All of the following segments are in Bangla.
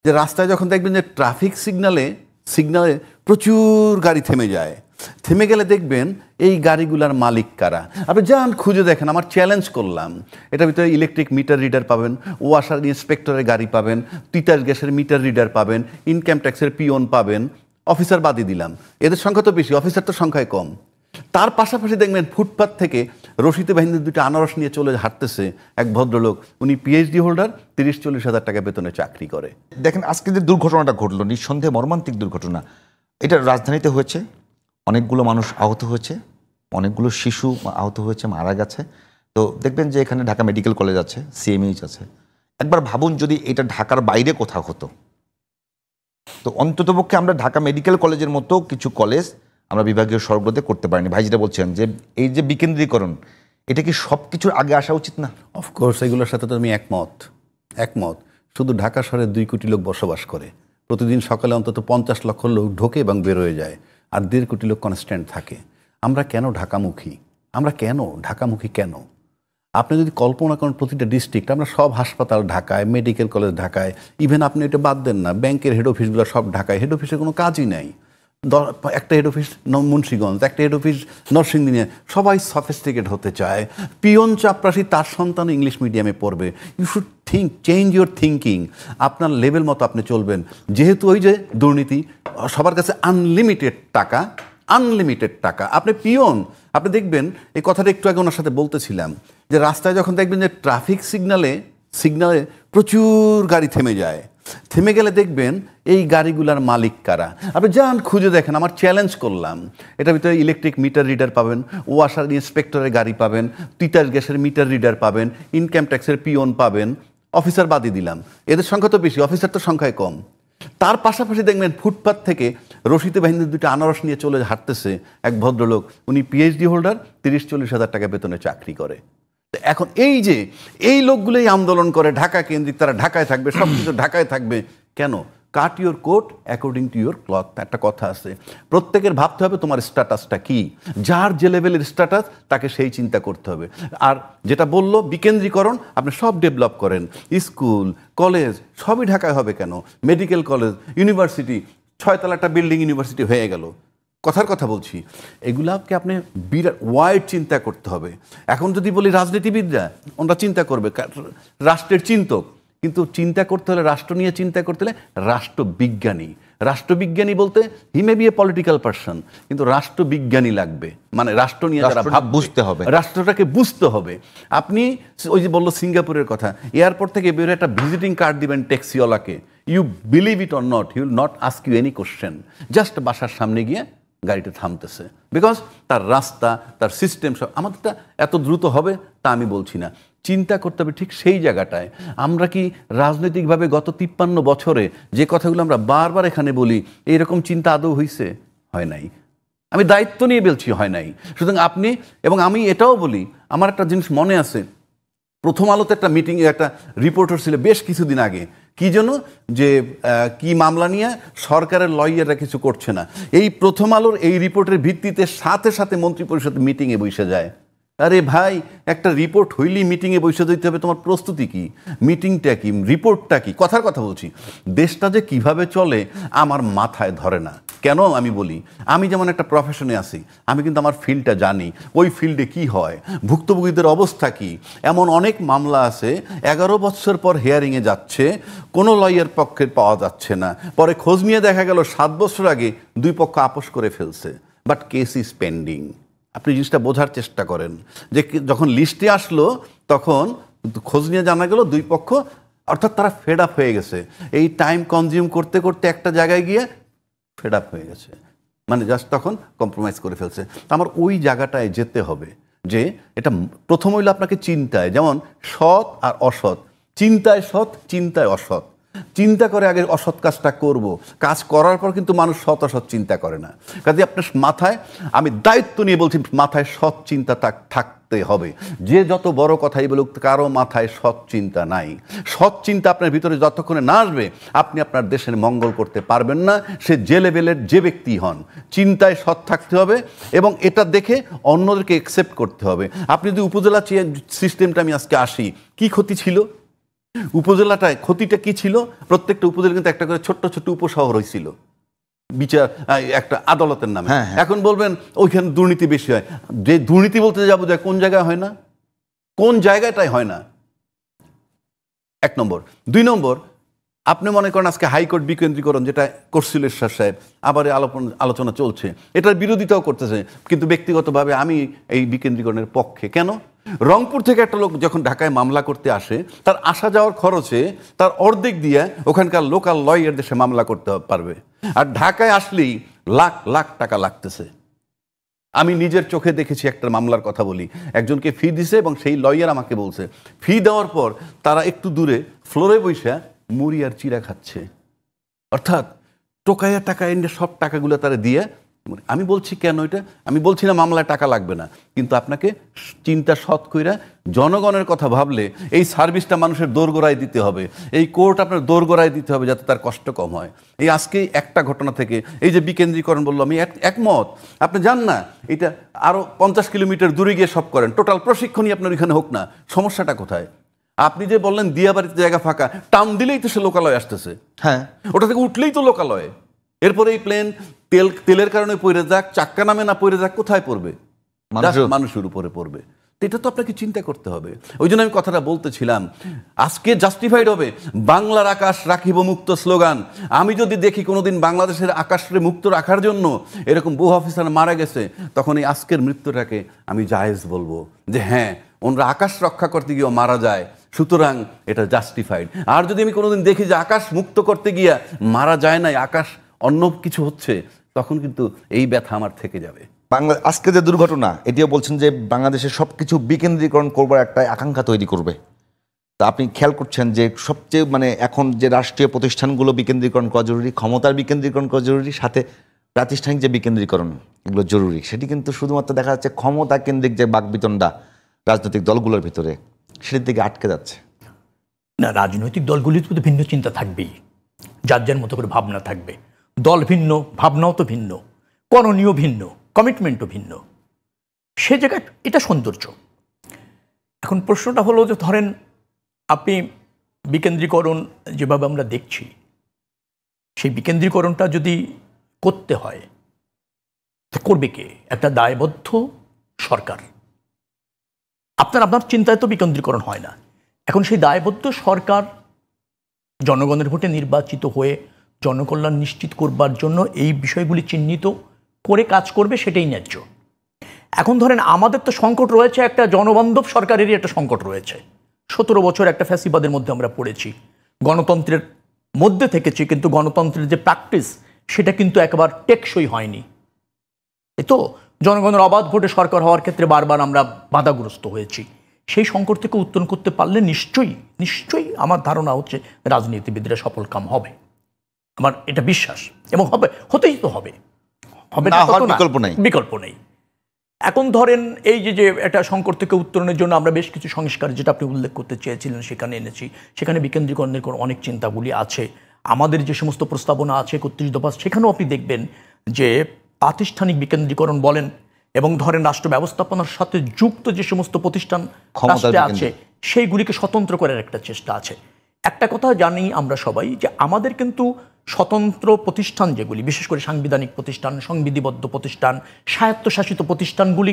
যে রাস্তায় যখন দেখবেন যে ট্রাফিক সিগনালে সিগনালে প্রচুর গাড়ি থেমে যায়, থেমে গেলে দেখবেন এই গাড়িগুলার মালিক কারা। আপনি যান খুঁজে দেখেন, আমার চ্যালেঞ্জ করলাম, এটার ভিতরে ইলেকট্রিক মিটার রিডার পাবেন, ওয়াসার ইন্সপেক্টরের গাড়ি পাবেন, তিতাস গ্যাসের মিটার রিডার পাবেন, ইনকাম ট্যাক্সের পিওন পাবেন, অফিসার বাদই দিলাম, এদের সংখ্যা তো বেশি, অফিসার তো সংখ্যায় কম। তার পাশাপাশি দেখবেন ফুটপাত থেকে রশিদে বাহিনীর দুটো আনারস নিয়ে চলে হাঁটতেছে এক ভদ্রলোক, উনি পিএইচডি হোল্ডার, 30-40 হাজার টাকা বেতনে চাকরি করে। দেখেন আজকে যে দুর্ঘটনাটা ঘটলো, নিঃসন্দেহে মর্মান্তিক দুর্ঘটনা। এটা রাজধানীতে হয়েছে, অনেকগুলো মানুষ আহত হয়েছে, অনেকগুলো শিশু আহত হয়েছে, মারা গেছে। তো দেখবেন যে এখানে ঢাকা মেডিকেল কলেজ আছে, সিএমএইচ আছে। একবার ভাবুন যদি এটা ঢাকার বাইরে কোথাও হতো, তো অন্ততপক্ষে আমরা ঢাকা মেডিকেল কলেজের মতো কিছু কলেজ আমরা বিভাগীয় সড়কগুলোতে করতে পারিনি। ভাই যেটা বলছেন যে এই যে বিকেন্দ্রীকরণ, এটা কি সব কিছুর আগে আসা উচিত না? অফকোর্স এগুলোর সাথে তো আমি একমত। শুধু ঢাকা শহরে 2 কোটি লোক বসবাস করে, প্রতিদিন সকালে অন্তত 50 লক্ষ লোক ঢোকে এবং বেরোয় যায়, আর 1.5 কোটি লোক কনস্ট্যান্ট থাকে। আমরা কেন ঢাকামুখী? কেন? আপনি যদি কল্পনা করেন প্রতিটা ডিস্ট্রিক্ট, আমরা সব হাসপাতাল ঢাকায়, মেডিকেল কলেজ ঢাকায়, ইভেন আপনি এটা বাদ দেন না, ব্যাংকের হেড অফিসগুলো সব ঢাকায়, হেড অফিসের কোনো কাজই নাই। একটা হেড অফিস মুন্সিগঞ্জ, একটা হেড অফিস নরসিংদী, সবাই সফিস্টিকেট হতে চায়। পিয়ন চাপরাশি তার সন্তান ইংলিশ মিডিয়ামে পড়বে। You should change your thinking. আপনার লেভেল মতো আপনি চলবেন। যেহেতু ওই যে দুর্নীতি, সবার কাছে আনলিমিটেড টাকা, আপনি পিয়ন। আপনি দেখবেন, এই কথাটা একটু আগে ওনার সাথে বলতেছিলাম, যে রাস্তায় যখন দেখবেন যে ট্রাফিক সিগনালে প্রচুর গাড়ি থেমে যায়, থেমে গেলে দেখবেন এই গাড়িগুলার মালিক কারা। আপনি যান খুঁজে দেখেন, আমার চ্যালেঞ্জ করলাম, এটার ভিতরে ইলেকট্রিক মিটার রিডার পাবেন, ওয়াসার ইন্সপেক্টরের গাড়ি পাবেন, তিতাস গ্যাসের মিটার রিডার পাবেন, ইনকাম ট্যাক্সের পিওন পাবেন, অফিসার বাদই দিলাম, এদের সংখ্যা তো বেশি, অফিসার তো সংখ্যায় কম। তার পাশাপাশি দেখবেন ফুটপাত থেকে রশিদে বাহিনীর দুটো আনারস নিয়ে চলে হাঁটতেছে এক ভদ্রলোক, উনি পিএইচডি হোল্ডার, 30-40 হাজার টাকা বেতনে চাকরি করে। এখন এই লোকগুলোই আন্দোলন করে ঢাকা কেন্দ্রিক, তারা ঢাকায় থাকবে, সব কিছু ঢাকায় থাকবে। কেন? Cut your coat according to your cloth, একটা কথা আছে। প্রত্যেকের ভাবতে হবে তোমার স্ট্যাটাসটা কি, যার যে লেভেলের স্ট্যাটাস তাকে সেই চিন্তা করতে হবে। আর যেটা বললো বিকেন্দ্রীকরণ, আপনি সব ডেভেলপ করেন, স্কুল কলেজ সবই ঢাকায় হবে কেন? মেডিকেল কলেজ, ইউনিভার্সিটি, 6 তলা একটা বিল্ডিং ইউনিভার্সিটি হয়ে গেল, কথার কথা বলছি। এগুলাকে আপনি বিরাট ওয়াইড চিন্তা করতে হবে। এখন যদি বলি রাজনীতিবিদরা, ওনারা চিন্তা করবে, রাষ্ট্রের চিন্তক, কিন্তু চিন্তা করতে হলে, রাষ্ট্র নিয়ে চিন্তা করতে হলে রাষ্ট্রবিজ্ঞানী বলতে he may be a political person, কিন্তু রাষ্ট্রবিজ্ঞানী লাগবে, মানে রাষ্ট্র নিয়ে যারা বুঝতে হবে, রাষ্ট্রটাকে বুঝতে হবে। আপনি ওই যে বললো সিঙ্গাপুরের কথা, এয়ারপোর্ট থেকে বেরোয় একটা ভিজিটিং কার্ড দিবেন ট্যাক্সিওয়ালাকে, you believe it or not, he will not ask you any question, just বাসার সামনে গিয়ে গাড়িটা থামতেছে, বিকজ তার রাস্তা, তার সিস্টেম সব। আমাদেরটা এত দ্রুত হবে তা আমি বলছি না, চিন্তা করতে হবে ঠিক সেই জায়গাটায়। আমরা কি রাজনৈতিকভাবে গত 53 বছরে যে কথাগুলো আমরা বারবার এখানে বলি, এইরকম চিন্তা আদৌ হয়েছে? হয় নাই। আমি দায়িত্ব নিয়ে বলছি, হয় নাই। সুতরাং আপনি এবং আমি এটাও বলি, আমার একটা জিনিস মনে আছে, প্রথম আলোতে একটা মিটিংয়ে একটা রিপোর্টার ছিল বেশ কিছুদিন আগে, কি জন্য যে কি মামলা নিয়ে সরকারের লয়াররা কিছু করছে না। এই প্রথম আলোর এই রিপোর্টের ভিত্তিতে সাথে সাথে মন্ত্রিপরিষদ মিটিংয়ে বসে যায়। আরে ভাই, একটা রিপোর্ট হইলেই মিটিংয়ে বসে দিতে হবে, তোমার প্রস্তুতি কি, মিটিংটা কি, রিপোর্টটা কি? কথার কথা বলছি, দেশটা যে কিভাবে চলে আমার মাথায় ধরে না। কেন আমি বলি, আমি যেমন একটা প্রফেশনে আছি, আমি কিন্তু আমার ফিল্ডটা জানি, ওই ফিল্ডে কি হয়, ভুক্তভোগীদের অবস্থা কি। এমন অনেক মামলা আছে 11 বছর পর হিয়ারিংয়ে যাচ্ছে, কোনো লয়ার পক্ষে পাওয়া যাচ্ছে না, পরে খোঁজ নিয়ে দেখা গেল 7 বছর আগে 2 পক্ষ আপোষ করে ফেলছে, বাট কেস ইজ পেন্ডিং। আপনি জিনিসটা বোঝার চেষ্টা করেন, যে যখন লিস্টে আসলো তখন খোঁজ নিয়ে জানা গেল 2 পক্ষ, অর্থাৎ তারা ফেড আপ হয়ে গেছে, এই টাইম কনজিউম করতে করতে একটা জায়গায় গিয়ে ফেড আপ হয়ে গেছে, মানে জাস্ট তখন কম্প্রোমাইজ করে ফেলছে। তো আমার ওই জায়গাটায় যেতে হবে, যে এটা প্রথম হইলো আপনাকে চিন্তায়, যেমন সৎ আর অসৎ, চিন্তায় সৎ, চিন্তায় অসৎ। চিন্তা করে আগে অসৎ কাজটা করব, কাজ করার পর কিন্তু মানুষ সৎ অসৎ চিন্তা করে না। কাজে আপনার মাথায়, আমি দায়িত্ব নিয়ে বলছি, মাথায় সৎ চিন্তা থাকতে হবে। যে যত বড় কথাই বলুক, কারো মাথায় সৎ চিন্তা নাই। সৎ চিন্তা আপনার ভিতরে যতক্ষণে না আসবে, আপনি আপনার দেশের মঙ্গল করতে পারবেন না, সে যে লেভেলের যে ব্যক্তি হন। চিন্তায় সৎ থাকতে হবে এবং এটা দেখে অন্যদেরকে অ্যাকসেপ্ট করতে হবে। আপনি যদি উপজেলা সিস্টেমটা, আমি আজকে আসি, কি ক্ষতি ছিল? উপজেলাটায় ক্ষতিটা কি ছিল? প্রত্যেকটা উপজেলা কিন্তু একটা করে ছোট্ট ছোট্ট উপশহর হয়েছিল বিচার একটা আদালতের নামে। এখন বলবেন ওইখানে দুর্নীতি বেশি হয়। যে দুর্নীতি বলতে যাবো যায় কোন জায়গায় হয় না, কোন জায়গাটায় হয় না? 1 নম্বর। 2 নম্বর, আপনি মনে করেন আজকে হাইকোর্ট বিকেন্দ্রীকরণ যেটা করছিল এরশাদ সাহেব, আবার আলোচনা চলছে, এটার বিরোধিতাও করতেছে, কিন্তু ব্যক্তিগতভাবে আমি এই বিকেন্দ্রীকরণের পক্ষে। কেন? রংপুর থেকে একটা লোক যখন ঢাকায় মামলা করতে আসে, তার আসা যাওয়ার খরচে তার অর্ধেক দিয়ে ওখানকার লোকাল লয়ার দেশে মামলা করতে পারবে, আর ঢাকায় আসলেই লাখ লাখ টাকা লাগতেছে। আমি নিজের চোখে দেখেছি, একটা মামলার কথা বলি, একজনকে ফি দিছে এবং সেই লয়ার আমাকে বলছে ফি দেওয়ার পর তারা একটু দূরে ফ্লোরে বৈশা মুড়ি আর চিরা খাচ্ছে, অর্থাৎ টোকাইয়া টাকা এনে সব টাকাগুলো তারা দিয়ে। আমি বলছি কেন এটা? আমি বলছি না মামলায় টাকা লাগবে না, কিন্তু আপনাকে চিন্তা সৎ কইরা জনগণের কথা ভাবলে এই সার্ভিসটা মানুষের দোরগোড়ায় দিতে হবে, এই কোর্ট আপনার দোরগোড়ায় দিতে হবে যাতে তার কষ্ট কম হয়। এই আজকে একটা ঘটনা থেকে এই যে বিকেন্দ্রীকরণ বললো, আমি একমত। আপনি যান না, এটা আরও 50 কিলোমিটার দূরে গিয়ে সব করেন, টোটাল প্রশিক্ষণই আপনার ওইখানে হোক না, সমস্যাটা কোথায়? আপনি যে বললেন দিয়াবাড়িতে জায়গা ফাঁকা, টান দিলেই তো সে লোকালয় আসতেছে। হ্যাঁ, ওটা থেকে উঠলেই তো লোকালয়। এরপরে এই প্লেন তেলের কারণে পড়ে যাক, চাক্কা নামে না পড়ে যাক, কোথায় পড়বে? মানুষের উপরে পড়বে। এটা তো আপনাকে চিন্তা করতে হবে। ওই জন্য আমি কথাটা বলতেছিলাম, আজকে জাস্টিফাইড হবে বাংলার আকাশ রাখিব মুক্ত স্লোগান। আমি যদি দেখি কোনোদিন বাংলাদেশের আকাশকে মুক্ত রাখার জন্য এরকম বহু অফিসার মারা গেছে, তখন এই আজকের মৃত্যুটাকে আমি জায়েজ বলবো, যে হ্যাঁ, ওনারা আকাশ রক্ষা করতে গিয়েও মারা যায়, সুতরাং এটা জাস্টিফাইড। আর যদি আমি কোনোদিন দেখি যে আকাশ মুক্ত করতে গিয়া মারা যায় নাই, আকাশ অন্য কিছু হচ্ছে, তখন কিন্তু এই ব্যথা আমার থেকে যাবে। আজকে যে দুর্ঘটনা, এটিও বলছেন যে বাংলাদেশের সবকিছু বিকেন্দ্রীকরণ করবার একটা আকাঙ্ক্ষা তৈরি করবে। তা আপনি খেয়াল করছেন যে সবচেয়ে এখন যে রাষ্ট্রীয় প্রতিষ্ঠানগুলো বিকেন্দ্রীকরণ করা জরুরি, ক্ষমতার বিকেন্দ্রীকরণ করা জরুরি, সাথে প্রাতিষ্ঠানিক যে বিকেন্দ্রীকরণ এগুলো জরুরি, সেটি কিন্তু শুধুমাত্র দেখা যাচ্ছে ক্ষমতা কেন্দ্রিক যে বাকবিতণ্ডা রাজনৈতিক দলগুলোর ভিতরে, সেটির দিকে আটকে যাচ্ছে। না, রাজনৈতিক দলগুলির প্রতি ভিন্ন চিন্তা থাকবেই, যার যার মতো করে ভাবনা থাকবে। দল ভিন্ন, ভাবনাও তো ভিন্ন, করণীয় ভিন্ন, কমিটমেন্টও ভিন্ন। সে জায়গায় এটা সৌন্দর্য। এখন প্রশ্নটা হলো যে ধরেন আপনি বিকেন্দ্রীকরণ যেভাবে আমরা দেখছি, সেই বিকেন্দ্রীকরণটা যদি করতে হয়, করবে কে? একটা দায়বদ্ধ সরকার। আপনার চিন্তায় তো বিকেন্দ্রীকরণ হয় না। এখন সেই দায়বদ্ধ সরকার জনগণের ভোটে নির্বাচিত হয়ে জনকল্যাণ নিশ্চিত করবার জন্য এই বিষয়গুলি চিহ্নিত করে কাজ করবে, সেটাই ন্যায্য। এখন ধরেন আমাদের তো সংকট রয়েছে, একটা জনবান্ধব সরকারেরই একটা সংকট রয়েছে। 17 বছর একটা ফ্যাসিবাদের মধ্যে আমরা পড়েছি, গণতন্ত্রের মধ্যে থেকেছি, কিন্তু গণতন্ত্রের যে প্র্যাকটিস সেটা কিন্তু একেবারে টেকসই হয়নি। এই তো জনগণের অবাধ ভোটে সরকার হওয়ার ক্ষেত্রে বারবার আমরা বাধাগ্রস্ত হয়েছি। সেই সংকট থেকে উত্তরণ করতে পারলে নিশ্চয়ই আমার ধারণা হচ্ছে রাজনীতিবিদরা সফল কাম হবে। আমার এটা বিশ্বাস, এবং হতেই তো হবে, বিকল্প নেই। এখন ধরেন এই যে একটা সংকট থেকে উত্তরণের জন্য আমরা বেশ কিছু সংস্কার, যেটা আপনি উল্লেখ করতে চেয়েছিলেন, সেখানে এনেছি। সেখানে বিকেন্দ্রীকরণের অনেক চিন্তাগুলি আছে। আমাদের যে সমস্ত প্রস্তাবনা আছে 31 দফা, সেখানেও আপনি দেখবেন যে প্রাতিষ্ঠানিক বিকেন্দ্রীকরণ বলেন, এবং ধরেন রাষ্ট্র ব্যবস্থাপনার সাথে যুক্ত যে সমস্ত প্রতিষ্ঠান রাষ্ট্রে আছে, সেইগুলিকে স্বতন্ত্র করার একটা চেষ্টা আছে। একটা কথা জানি আমরা সবাই, যে আমাদের কিন্তু স্বতন্ত্র প্রতিষ্ঠান যেগুলি, বিশেষ করে সাংবিধানিক প্রতিষ্ঠান, সংবিধিবদ্ধ প্রতিষ্ঠান, স্বায়ত্তশাসিত প্রতিষ্ঠানগুলি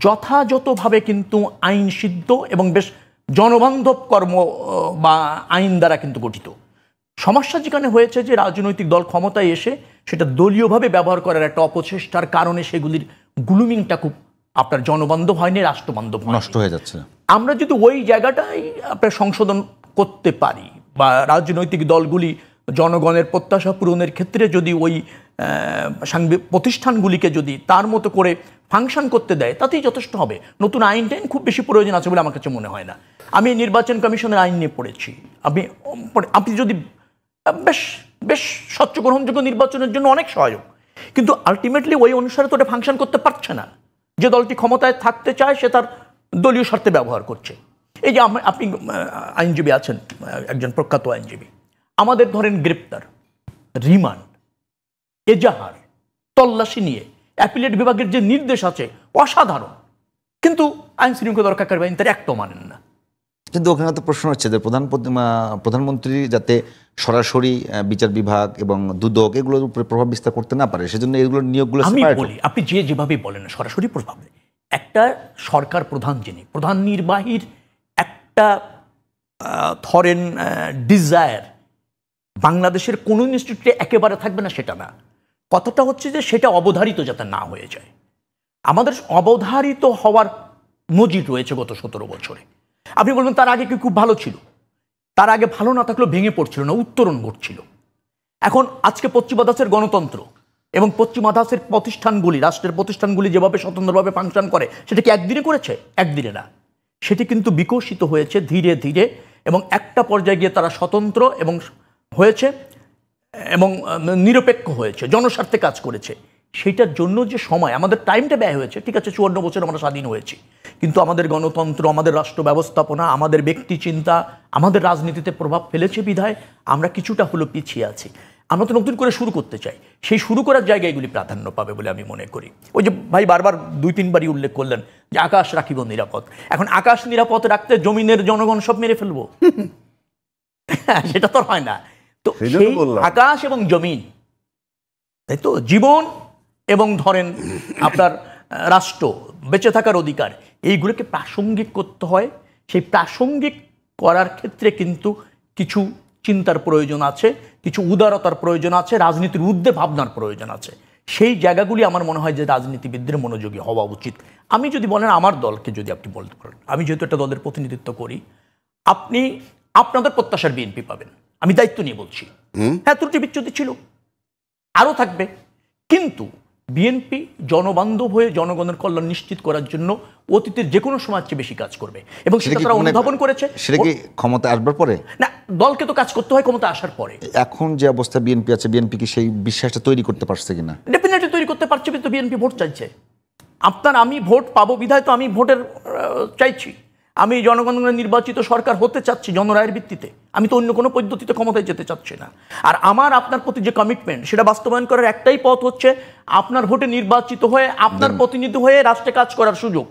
যথাযথভাবে কিন্তু আইন সিদ্ধ এবং বেশ জনবান্ধব কর্ম বা আইন দ্বারা কিন্তু গঠিত। সমস্যা যেখানে হয়েছে যে রাজনৈতিক দল ক্ষমতায় এসে সেটা দলীয়ভাবে ব্যবহার করার একটা অপচেষ্টার কারণে সেগুলির গ্লুমিংটা খুব আপনার জনবান্ধব হয়নি, রাষ্ট্রবান্ধব নষ্ট হয়ে যাচ্ছে। আমরা যদি ওই জায়গাটাই আপনার সংশোধন করতে পারি, বা রাজনৈতিক দলগুলি জনগণের প্রত্যাশা পূরণের ক্ষেত্রে যদি ওই প্রতিষ্ঠানগুলিকে যদি তার মতো করে ফাংশন করতে দেয়, তাতেই যথেষ্ট হবে। নতুন আইন খুব বেশি প্রয়োজন আছে বলে আমার কাছে মনে হয় না। আমি নির্বাচন কমিশনের আইন নিয়ে পড়েছি। আপনি যদি বেশ স্বচ্ছ গ্রহণযোগ্য নির্বাচনের জন্য অনেক সহায়ক, কিন্তু আলটিমেটলি ওই অনুসারে তো ওটা ফাংশন করতে পারছে না। যে দলটি ক্ষমতায় থাকতে চায় সে তার দলীয় স্বার্থে ব্যবহার করছে। এই যে আপনি আইনজীবী আছেন, একজন প্রখ্যাত আইনজীবী, আমাদের ধরেন গ্রেপ্তার, রিমান্ড, এজাহার, তল্লাশি নিয়ে অ্যাপিলেট বিভাগের যে নির্দেশ আছে অসাধারণ, কিন্তু আইন শৃঙ্খলা রক্ষাকারী বাহিনী তার একটাও মানেন না। কিন্তু ওখানে তো প্রশ্ন হচ্ছে যে প্রধানমন্ত্রী যাতে সরাসরি বিচার বিভাগ এবং দুদক এগুলোর উপরে প্রভাব বিস্তার করতে না পারে, সেজন্য এগুলোর নিয়োগগুলো আমি separate। বলি, আপনি যেভাবে বলেন সরাসরি প্রভাব নেই। একটা সরকার প্রধান, যিনি প্রধান নির্বাহীর একটা ধরেন ডিজায়ার বাংলাদেশের কোন ইনস্টিটিউটে একেবারে থাকবে না সেটা না, কথাটা হচ্ছে যে সেটা অবধারিত যাতে না হয়ে যায়। আমাদের অবধারিত হওয়ার নজির রয়েছে গত 17 বছরে। আপনি বলবেন তার আগে কি খুব ভালো ছিল? তার আগে ভালো না থাকলেও ভেঙে পড়ছিল না, উত্তরণ ঘটছিল। এখন আজকে পশ্চিমা ধাঁচের গণতন্ত্র এবং পশ্চিমা ধাঁচের প্রতিষ্ঠানগুলি, রাষ্ট্রের প্রতিষ্ঠানগুলি যেভাবে স্বতন্ত্রভাবে ফাংশন করে, সেটা কি একদিনে করেছে? একদিনে না, সেটি কিন্তু বিকশিত হয়েছে ধীরে ধীরে, এবং একটা পর্যায়ে গিয়ে তারা স্বতন্ত্র এবং হয়েছে এবং নিরপেক্ষ হয়েছে, জনস্বার্থে কাজ করেছে। সেইটার জন্য যে সময় আমাদের টাইমটা ব্যয় হয়েছে, ঠিক আছে 54 বছর আমরা স্বাধীন হয়েছি, কিন্তু আমাদের গণতন্ত্র, আমাদের রাষ্ট্র ব্যবস্থাপনা, আমাদের ব্যক্তি চিন্তা, আমাদের রাজনীতিতে প্রভাব ফেলেছে বিধায় আমরা কিছুটা হলো পিছিয়ে আছি। আমরা তো নতুন করে শুরু করতে চাই, সেই শুরু করার জায়গায় এগুলি প্রাধান্য পাবে বলে আমি মনে করি। ওই যে ভাই বারবার 2-3বারই উল্লেখ করলেন যে আকাশ রাখিব নিরাপদ। এখন আকাশ নিরাপদ রাখতে জমিনের জনগণ সব মেরে ফেলবো? সেটা তো হয় না। তো সেই আকাশ এবং জমিন, তাই তো, জীবন এবং ধরেন আপনার রাষ্ট্র, বেঁচে থাকার অধিকার, এইগুলোকে প্রাসঙ্গিক করতে হয়। সেই প্রাসঙ্গিক করার ক্ষেত্রে কিন্তু কিছু চিন্তার প্রয়োজন আছে, কিছু উদারতার প্রয়োজন আছে, রাজনীতির ঊর্ধ্বে ভাবনার প্রয়োজন আছে। সেই জায়গাগুলি আমার মনে হয় যে রাজনীতিবিদদের মনোযোগী হওয়া উচিত। আমি যদি বলেন আমার দলকে যদি আপনি বলতে পারেন, আমি যেহেতু একটা দলের প্রতিনিধিত্ব করি, আপনি আপনাদের প্রত্যাশার বিএনপি পাবেন, আমি দায়িত্ব নিয়ে বলছি। হ্যাঁ, ত্রুটি বিচ্যুতি ছিল, আরও থাকবে, কিন্তু বিএনপি জনবান্ধব হয়ে জনগণের কল্যাণ নিশ্চিত করার জন্য অতীতের যে কোনো সময়ের চেয়ে বেশি কাজ করবে, এবং সেটা তারা অনুধাবন করেছে। সেটা কি ক্ষমতা আসবার পরে? না, দলকে তো কাজ করতে হয় ক্ষমতা আসার পরে। এখন যে অবস্থা বিএনপি আছে, বিএনপি কি সেই বিশ্বাসটা তৈরি করতে পারছে কিনা? ডেফিনেটলি তৈরি করতে পারছে, কিন্তু বিএনপি ভোট চাইছে। আপনার আমি ভোট পাবো বিধায় তো আমি ভোটের চাইছি, আমি জনগণের নির্বাচিত সরকার হতে চাচ্ছি জনরায়ের ভিত্তিতে, আমি তো অন্য কোনো পদ্ধতিতে ক্ষমতায় যেতে চাচ্ছি না। আর আমার আপনার প্রতি যে কমিটমেন্ট, সেটা বাস্তবায়ন করার একটাই পথ হচ্ছে আপনার ভোটে নির্বাচিত হয়ে আপনার প্রতিনিধি হয়ে রাষ্ট্রে কাজ করার সুযোগ।